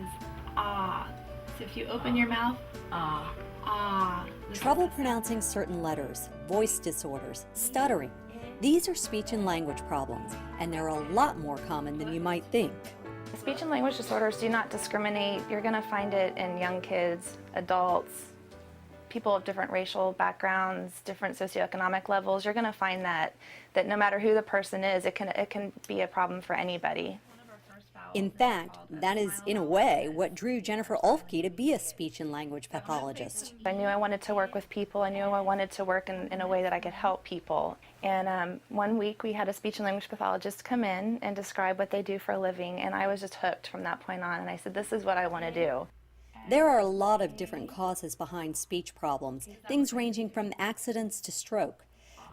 is ah. So if you open your mouth, ah, ah. Trouble pronouncing certain letters, voice disorders, stuttering. These are speech and language problems, and they're a lot more common than you might think. Speech and language disorders do not discriminate. You're going to find it in young kids, adults, people of different racial backgrounds, different socioeconomic levels. You're going to find that no matter who the person is, it can be a problem for anybody. In fact, that is, in a way, what drew Jennifer Olfke to be a speech and language pathologist. I knew I wanted to work with people. I knew I wanted to work in a way that I could help people. And one week we had a speech and language pathologist come in and describe what they do for a living, and I was just hooked from that point on. And I said, this is what I want to do. There are a lot of different causes behind speech problems, things ranging from accidents to stroke.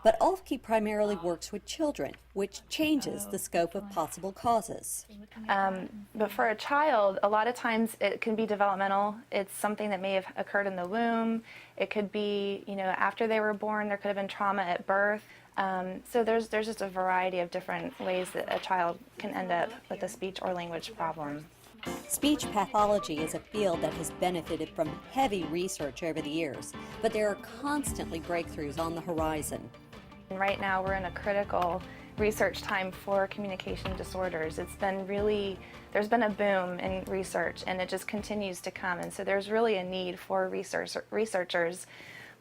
But Olfke primarily works with children, which changes the scope of possible causes. But for a child, a lot of times it can be developmental. It's something that may have occurred in the womb. It could be, after they were born, there could have been trauma at birth. So there's just a variety of different ways that a child can end up with a speech or language problem. Speech pathology is a field that has benefited from heavy research over the years, but there are constantly breakthroughs on the horizon. Right now we're in a critical research time for communication disorders. There's been a boom in research, and it just continues to come, and so there's really a need for researchers.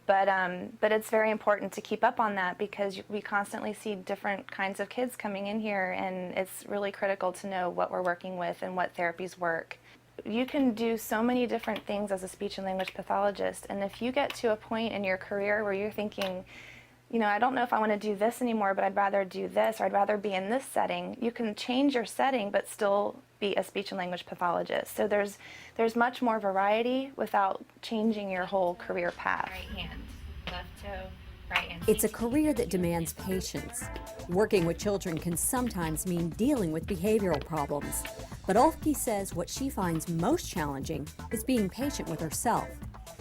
But it's very important to keep up on that because we constantly see different kinds of kids coming in here, and it's really critical to know what we're working with and what therapies work. You can do so many different things as a speech and language pathologist, and if you get to a point in your career where you're thinking, I don't know if I want to do this anymore, but I'd rather do this, or I'd rather be in this setting, you can change your setting but still be a speech and language pathologist. So there's much more variety without changing your whole career path. Right hand, left toe, right hand. It's a career that demands patience. Working with children can sometimes mean dealing with behavioral problems. But Olfke says what she finds most challenging is being patient with herself,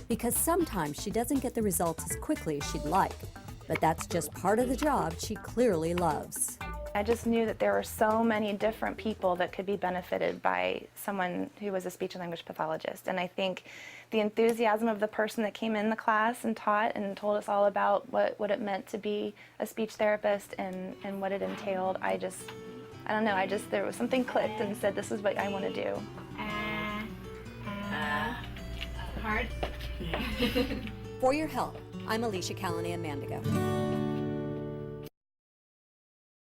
because sometimes she doesn't get the results as quickly as she'd like. But that's just part of the job she clearly loves. I just knew that there were so many different people that could be benefited by someone who was a speech and language pathologist. And I think the enthusiasm of the person that came in the class and taught and told us all about what it meant to be a speech therapist and what it entailed, I don't know, there was something clicked and said, this is what I want to do. Hard? For your help, I'm Alicia Callanan Mandigo.